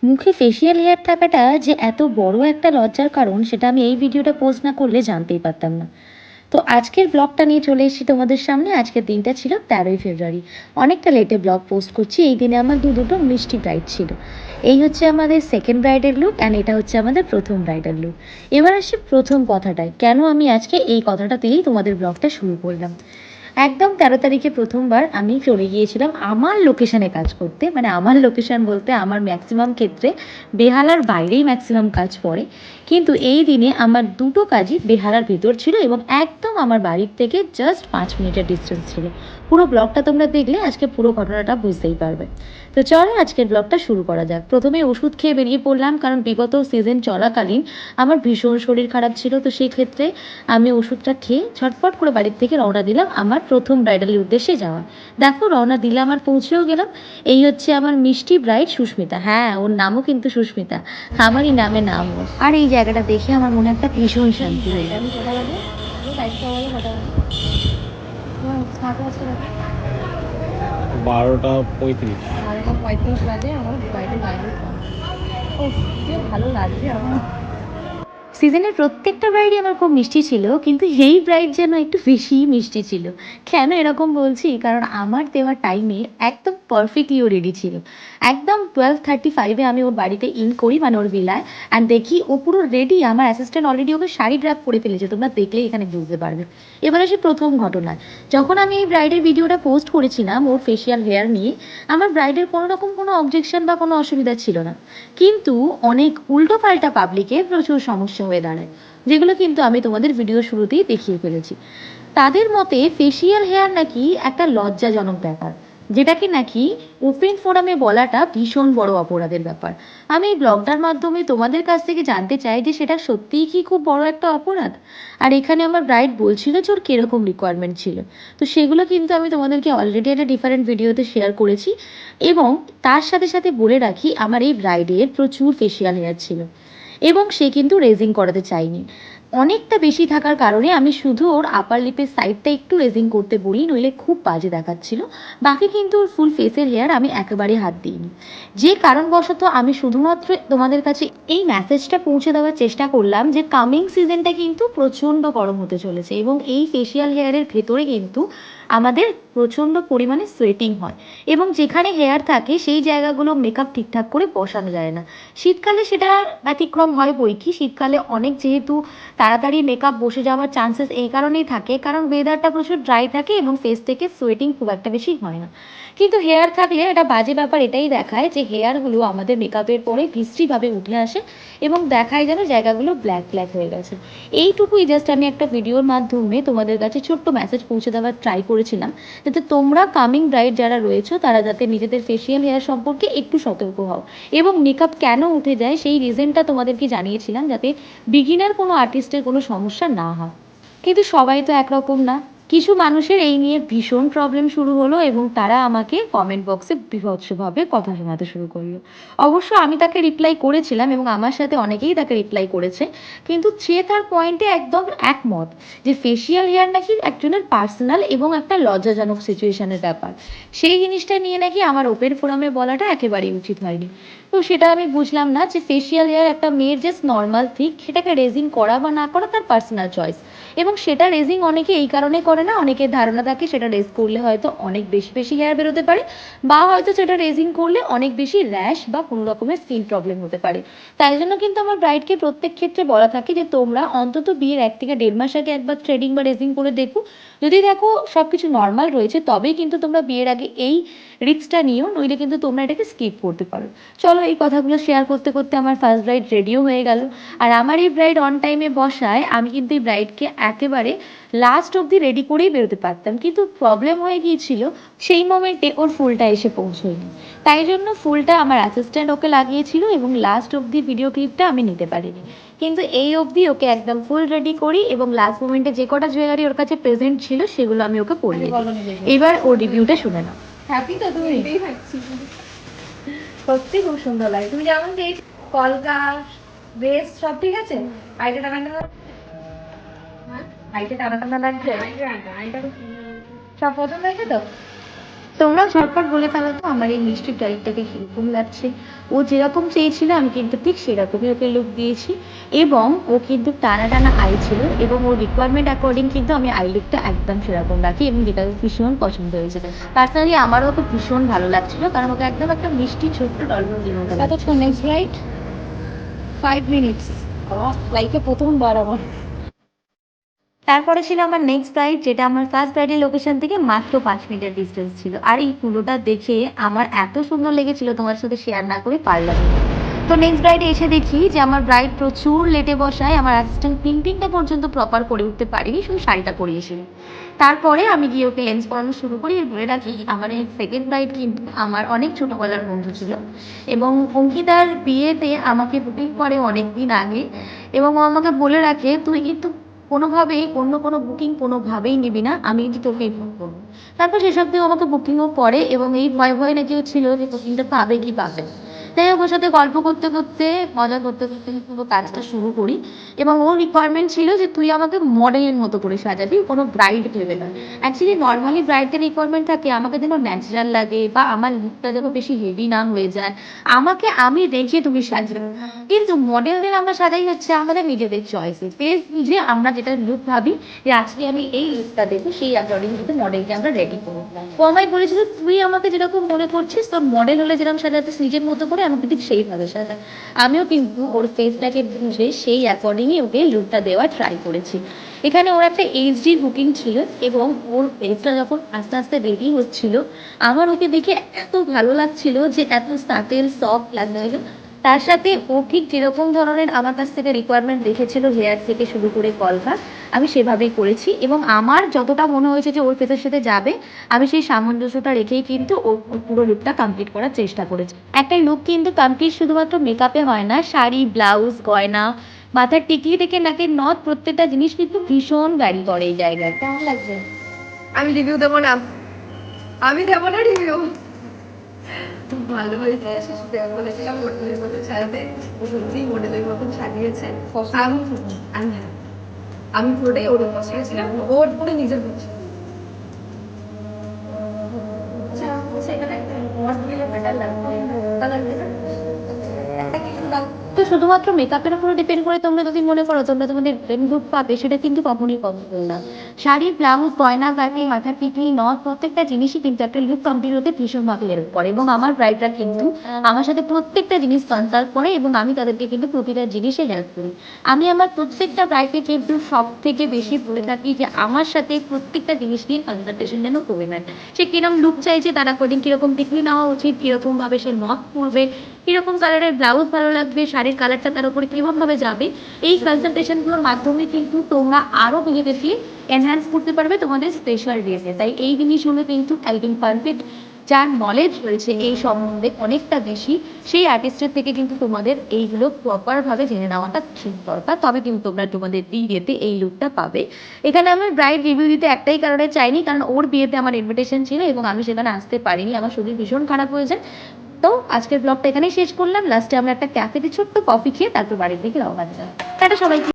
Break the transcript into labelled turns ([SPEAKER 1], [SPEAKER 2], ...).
[SPEAKER 1] মুখে facial hair থাকাটা যে এত বড় একটা লজ্জার কারণ সেটা আমি এই ভিডিওটা পোস্ট না করলে জানতেই পারতাম না। তো আজকের ব্লগটা নিয়ে চলে এসেছি তোমাদের সামনে। আজকের দিনটা ছিল 13ই ফেব্রুয়ারি। অনেকটা লেটে ব্লগ পোস্ট করছি। এই দিনে আমার দুটো মিষ্টি ব্রাইড ছিল। এই হচ্ছে আমাদের সেকেন্ড ব্রাইডের লুক অ্যান্ড এটা হচ্ছে আমাদের প্রথম ব্রাইডের লুক। এবার আসি প্রথম কথাটায়, কেন আমি আজকে এই কথাটা দিয়েই তোমাদের ব্লগটা শুরু করলাম। একদম 13 তারিখে প্রথমবার আমি চলে গিয়েছিলাম আমার লোকেশানে কাজ করতে। মানে আমার লোকেশান বলতে আমার ম্যাক্সিমাম ক্ষেত্রে বেহালার বাইরেই ম্যাক্সিমাম কাজ পড়ে। কিন্তু এই দিনে আমার দুটো কাজই বেহালার ভেতর ছিল এবং একদম আমার বাড়ির থেকে জাস্ট 5 মিনিটের ডিস্টেন্স ছিল। পুরো ব্লগটা তোমরা দেখলে আজকে পুরো ঘটনাটা বুঝতেই পারবে। তো চলো আজকের ব্লগটা শুরু করা যাক। প্রথমে ওষুধ খেয়ে বেরিয়ে পড়লাম, কারণ বিগত সিজন চলাকালীন আমার ভীষণ শরীর খারাপ ছিল। তো সেই ক্ষেত্রে আমি ওষুধটা খেয়ে ঝটপট করে বাড়ির থেকে রওনা দিলাম আমার প্রথম ব্রাইডালের উদ্দেশ্যে যাওয়া। দেখো রওনা দিলাম আর পৌঁছেও গেলাম। এই হচ্ছে আমার মিষ্টি ব্রাইড সুস্মিতা। হ্যাঁ, ওর নামও কিন্তু সুস্মিতা, আমারই নামে নাম ওর। আর এই জায়গাটা দেখে আমার মনে একটা ভীষণ শান্তি হয়ে গেল।
[SPEAKER 2] 12টা 35।
[SPEAKER 1] 12টা 35 বাজে আমার ব্রাইডের বাইরে। ও, কি ভালো লাগছে আমার। সিজনের প্রত্যেকটা ব্রাইডই আমার খুব মিষ্টি ছিল, কিন্তু এই ব্রাইড যেন একটু বেশিই মিষ্টি ছিল। কেন এরকম বলছি, কারণ আমার দেওয়া টাইমে একদম পারফেক্টলি ও রেডি ছিল। একদম 12:35-এ আমি ওর বাড়িতে ইন করি, মানে ওর ভিলায়। অ্যান্ড দেখি ও পুরো রেডি। আমার অ্যাসিস্ট্যান্ট অলরেডি ওকে শাড়ি ড্র্যাপ করে ফেলেছে, তোমরা দেখলেই এখানে বুঝতে পারবে। এবার আসি প্রথম ঘটনায়। যখন আমি এই ব্রাইডের ভিডিওটা পোস্ট করেছিলাম ওর ফেসিয়াল হেয়ার নিয়ে, আমার ব্রাইডের কোনো রকম কোনো অবজেকশন বা কোনো অসুবিধা ছিল না। কিন্তু অনেক উল্টোপাল্টা পাবলিকে প্রচুর সমস্যা হয়ে দাঁড়ায়, যেগুলো কিন্তু আমি তোমাদের ভিডিও শুরুতেই দেখিয়ে ফেলেছি। তাদের মতে ফেসিয়াল হেয়ার নাকি একটা লজ্জাজনক ব্যাপার, যেটাকে নাকি ওপেন ফোরামে বলাটা ভীষণ বড় অপরাধের ব্যাপার। আমি এই ব্লগটার মাধ্যমে তোমাদের কাছ থেকে জানতে চাই যে সেটা সত্যিই কি খুব বড় একটা অপরাধ। আর এখানে আমার ব্রাইড বলছিল যে ওর কীরকম রিকোয়ারমেন্ট ছিল। তো সেগুলো কিন্তু আমি তোমাদেরকে অলরেডি একটা ডিফারেন্ট ভিডিওতে শেয়ার করেছি। এবং তার সাথে সাথে বলে রাখি, আমার এই ব্রাইডের প্রচুর ফেসিয়াল হেয়ার ছিল এবং সে কিন্তু রেজিং করাতে চায়নি। অনেকটা বেশি থাকার কারণে আমি শুধু ওর আপার লিপের সাইডটা একটু রেজিং করতে বলি, নইলে খুব বাজে দেখাচ্ছিল। বাকি কিন্তু ওর ফুল ফেসের হেয়ার আমি একেবারে হাত দিইনি। যে কারণবশত আমি শুধুমাত্র তোমাদের কাছে এই মেসেজটা পৌঁছে দেওয়ার চেষ্টা করলাম যে কামিং সিজনটা কিন্তু প্রচণ্ড গরম হতে চলেছে এবং এই ফেসিয়াল হেয়ারের ভেতরে কিন্তু আমাদের প্রচণ্ড পরিমাণে সোয়েটিং হয় এবং যেখানে হেয়ার থাকে সেই জায়গাগুলো মেকআপ ঠিকঠাক করে বসানো যায় না। শীতকালে সেটা ব্যতিক্রম হয় বই কি, শীতকালে অনেক যেহেতু তাড়াতাড়ি মেকআপ বসে যাওয়ার চান্সেস এই কারণেই থাকে কারণ ওয়েদারটা প্রচুর ড্রাই থাকে এবং ফেস থেকে সোয়েটিং খুব একটা বেশি হয় না। কিন্তু হেয়ার থাকলে এটা বাজে ব্যাপার এটাই দেখায় যে হেয়ারগুলো আমাদের মেকআপের পরে বিশ্রীভাবে উঠে আসে এবং দেখায় যেন জায়গাগুলো ব্ল্যাক ব্ল্যাক হয়ে গেছে। এইটুকুই জাস্ট আমি একটা ভিডিওর মাধ্যমে তোমাদের কাছে ছোট্ট মেসেজ পৌঁছে দেওয়ার ট্রাই করেছিলাম, যাতে তোমরা কামিং ব্রাইড যারা রয়েছো তারা যাতে নিজেদের ফেসিয়াল হেয়ার সম্পর্কে একটু সতর্ক হও। এবং মেকআপ কেন উঠে যায় সেই রিজনটা তোমাদেরকে জানিয়েছিলাম, যাতে বিগিনার কোনো আর্টিস্টের কোনো সমস্যা না হয়। কিন্তু সবাই তো একরকম না। কিছু মানুষের এই নিয়ে ভীষণ প্রবলেম শুরু হলো এবং তারা আমাকে কমেন্ট বক্সে বীভৎসভাবে কথা শোনাতে শুরু করলো। অবশ্য আমি তাকে রিপ্লাই করেছিলাম এবং আমার সাথে অনেকেই তাকে রিপ্লাই করেছে। কিন্তু সে তার পয়েন্টে একদম একমত যে ফেসিয়াল হেয়ার নাকি একজনের পার্সোনাল এবং একটা লজ্জাজনক সিচুয়েশনের ব্যাপার। সেই জিনিসটা নিয়ে নাকি আমার ওপেন ফোরামে বলাটা একেবারেই উচিত হয়নি। তো সেটা আমি বুঝলাম না যে ফেসিয়াল হেয়ার একটা মেয়ের জাস্ট নর্মাল থিং, সেটাকে রেজিং করা বা না করা তার পার্সোনাল চয়েস। এবং সেটা রেজিং অনেকে এই কারণে করে না, অনেকের ধারণা থাকে সেটা রেজ করলে হয়তো অনেক বেশি বেশি হেয়ার বেরোতে পারে, বা হয়তো সেটা রেজিং করলে অনেক বেশি র্যাশ বা কোনো রকমের স্কিন প্রবলেম হতে পারে। তাই জন্য কিন্তু আমার ব্রাইডকে প্রত্যেক ক্ষেত্রে বলা থাকে যে তোমরা অন্তত বিয়ের 1 থেকে 1.5 মাস আগে একবার থ্রেডিং বা রেজিং করে দেখো। যদি দেখো সব কিছু নর্মাল রয়েছে তবেই কিন্তু তোমরা বিয়ের আগে এই রিস্কটা নিও, নইলে কিন্তু তোমরা এটাকে স্কিপ করতে পারো। চলো এই কথাগুলো শেয়ার করতে করতে আমার ফার্স্ট ব্রাইড রেডিও হয়ে গেল। আর আমার এই ব্রাইড অন টাইমে বসায় আমি কিন্তু এই ব্রাইডকে একেবারে লাস্ট অবধি রেডি করেই বেরোতে পারতাম, কিন্তু প্রবলেম হয়ে গিয়েছিল সেই মোমেন্টে ওর ফুলটা এসে পৌঁছয়নি। তাই জন্য ফুলটা আমার অ্যাসিস্ট্যান্ট ওকে লাগিয়েছিল এবং লাস্ট অবধি ভিডিও ক্লিপটা আমি নিতে পারিনি। কিন্তু এই অবধি ওকে একদম ফুল রেডি করি এবং লাস্ট মোমেন্টে যে কটা জুয়েলারি ওর কাছে প্রেজেন্ট ছিল সেগুলো আমি ওকে পরিয়ে দিই। এবার ওর রিভিউটা শুনে নাও। হ্যাপি তো তুমি? সত্যি খুব সুন্দর লাগে। তুমি যেমন এই কলকা ড্রেস সব ঠিক আছে, আইটা টানা টানা, আইটা টানা টানা লাগছে, সব পছন্দ হয়েছে তো? তোমরাও ঝটপট বলে ফেলো তো আমার এই মিষ্টি ব্রাইডটাকে কিরকম লাগছে। ও যেরকম চেয়েছিল আমি কিন্তু ঠিক সেরকমই ওকে লুক দিয়েছি, এবং ও কিন্তু টানা টানা আই ছিল, এবং ওর রিকোয়ারমেন্ট অ্যাকর্ডিং কিন্তু আমি আই লুকটা একদম সেরকম রাখি, এবং যেটা ওর ভীষণ পছন্দ হয়েছে। পার্সোনালি আমারও ওকে ভীষণ ভালো লাগছিল, কারণ ওকে একদম একটা মিষ্টি ছোট্ট ডলফিনের মতো লাগছে।
[SPEAKER 2] কতক্ষণ নেক্সট রাইড? 5 মিনিটস। লাইফে প্রথমবার আমার।
[SPEAKER 1] তারপরে ছিল আমার নেক্সট ব্রাইড, যেটা আমার ফার্স্ট ব্রাইডের লোকেশন থেকে মাত্র 5 মিনিটের ডিস্টেন্স ছিল। আর এই পুরোটা দেখে আমার এত সুন্দর লেগেছিল, তোমার সাথে শেয়ার না করে পারলাম না। তো নেক্সট ব্রাইডে এসে দেখি যে আমার ব্রাইড প্রচুর লেটে বসায়, আমার অ্যাসিস্ট্যান্ট প্রিন্টিংটা পর্যন্ত প্রপার করে উঠতে পারিনি, শুধু শাড়িটা পরিয়েছিল। তারপরে আমি গিয়ে ওকে লেন্স পরানো শুরু করি। বলে রাখি আমার এই সেকেন্ড ব্রাইড কিন্তু আমার অনেক ছোটোবেলার বন্ধু ছিল, এবং অঙ্কিতার বিয়েতে আমাকে বুকিং করে অনেক দিন আগে, এবং ও আমাকে বলে রাখে তুই কিন্তু কোনোভাবেই অন্য কোনো বুকিং কোনোভাবেই নিবি না, আমি কিন্তু তোকে ইনফর্ম করবো। তারপর সেসব দিয়ে আমাকে বুকিংও করে, এবং এই ভয় ভয় নাকি ছিল যে বুকিংটা পাবে কি পাবে না। যাই হোক, ওর সাথে গল্প করতে করতে মজা করতে করতে পুরো কাজটা শুরু করি, এবং ওর রিকোয়ারমেন্ট ছিল যে তুই আমাকে মডেলের মতো করে সাজাবি, কোনো ব্রাইড ভেবে না। অ্যাকচুয়ালি নর্মালি ব্রাইডদের রিকোয়ারমেন্ট থাকে আমাকে যেন ন্যাচারাল লাগে, বা আমার লুকটা যেন বেশি হেভি না হয়ে যায়, আমাকে আমি দেখে তুমি সাজাবে। কিন্তু মডেলদের আমরা সাজাই হচ্ছে আমাদের নিজেদের চয়েসে, ফেস বুঝে আমরা যেটা লুক ভাবি যে আজকে আমি এই লুকটা দেখবো, সেই অ্যাকর্ডিং কিন্তু মডেলকে আমরা রেডি করবো। ও আমায় বলেছিল তুই আমাকে যেরকম মনে করছিস তোর মডেল হলে যেরকম সাজাতিস নিজের মতো করে, আমাকে ঠিক সেইভাবে সাজা। আমিও কিন্তু ওর ফেসটাকে বুঝে সেই অ্যাকর্ডিংই ওকে লুকটা দেওয়ার ট্রাই করেছি। এখানে ওর একটা এইচডি বুকিং ছিল, এবং ওর ফেসটা যখন আস্তে আস্তে রেডি হচ্ছিল আমার ওকে দেখে এত ভালো লাগছিল যে এত সাটেল সফট লাগছিল। তার সাথে ও ঠিক যেরকম ধরনের আমার কাছ থেকে রিকোয়ারমেন্ট দেখেছিল, হেয়ার থেকে শুরু করে কলকা, আমি সেভাবেই করেছি, এবং আমার যতটা মনে হয়েছে যে ওর ফেসের সাথে যাবে আমি সেই সামঞ্জস্যটা রেখেই কিন্তু ওর পুরো লুকটা কমপ্লিট করার চেষ্টা করেছি। একটা লুক কিন্তু কমপ্লিট শুধুমাত্র মেকআপে হয় না, শাড়ি, ব্লাউজ, গয়না, মাথার টিকলি থেকে নাকের নথ, প্রত্যেকটা জিনিস কিন্তু ভীষণ ভ্যারি করে এই জায়গায়। কেমন লাগছে?
[SPEAKER 2] আমি রিভিউ দেবো না, আমি দেবো না রিভিউ। খুব ভালো হয়েছে, বলেছে মডেলের মতো সাজাতে, ও সত্যিই মডেলের মতন সাজিয়েছে। আমি আমি পুরোটাই ওর বসিয়েছিলাম, ওর পুরো নিজের বলছে। সেখানে একটা বেটার লাগবে,
[SPEAKER 1] তো শুধুমাত্র মেকআপের উপরে ডিপেন্ড করে তোমরা যদি মনে করো তোমরা তোমাদের ড্রিম লুক পাবে, সেটা কিন্তু কখনোই পসিবল না। শাড়ি, ব্লাউজ, গয়না গাটি, মাথার টিকলি, নথ, প্রত্যেকটা জিনিসই কিন্তু একটা লুক কমপ্লিট হতে ভীষণভাবে হেল্প করে, এবং আমার ব্রাইডরা কিন্তু আমার সাথে প্রত্যেকটা জিনিস কনসাল্ট করে, এবং আমি তাদেরকে কিন্তু প্রতিটা জিনিসে হেল্প করি। আমি আমার প্রত্যেকটা ব্রাইডকে কিন্তু সব থেকে বেশি বলে থাকি যে আমার সাথে প্রত্যেকটা জিনিস নিয়ে কনসালটেশন যেন করে নেন। সে কিরকম লুক চাইছে, তার অ্যাকর্ডিং কীরকম টিকলি নেওয়া উচিত, কীরকমভাবে সে নথ পরবে, কীরকম কালারের ব্লাউজ ভালো লাগবে, শাড়ির কালারটা তার উপরে কীরকমভাবে যাবে, এই কনসালটেশনগুলোর মাধ্যমে কিন্তু তোমরা আরও নিজেদেরকে এনহ্যান্স করতে পারবে তোমাদের স্পেশাল ডেতে। তাই এই জিনিসগুলো কিন্তু একদম পারফেক্ট, যার নলেজ রয়েছে এই সম্বন্ধে অনেকটা বেশি, সেই আর্টিস্টের থেকে কিন্তু তোমাদের এইগুলো প্রপারভাবে জেনে নেওয়াটা ঠিক দরকার, তবে কিন্তু তোমরা তোমাদের বিয়েতে এই লুকটা পাবে। এখানে আমার ব্রাইড রিভিউ দিতে একটাই কারণে চাইনি, কারণ ওর বিয়েতে আমার ইনভিটেশন ছিল এবং আমি সেখানে আসতে পারিনি, আমার শরীর ভীষণ খারাপ হয়েছে। তো আজকের ব্লগটা এখানেই শেষ করলাম। লাস্টে আমরা একটা ক্যাফেতে ছোট্ট কফি খেয়ে তারপর বাড়ির দিকে রওনা দিলাম। টাটা সবাইকে।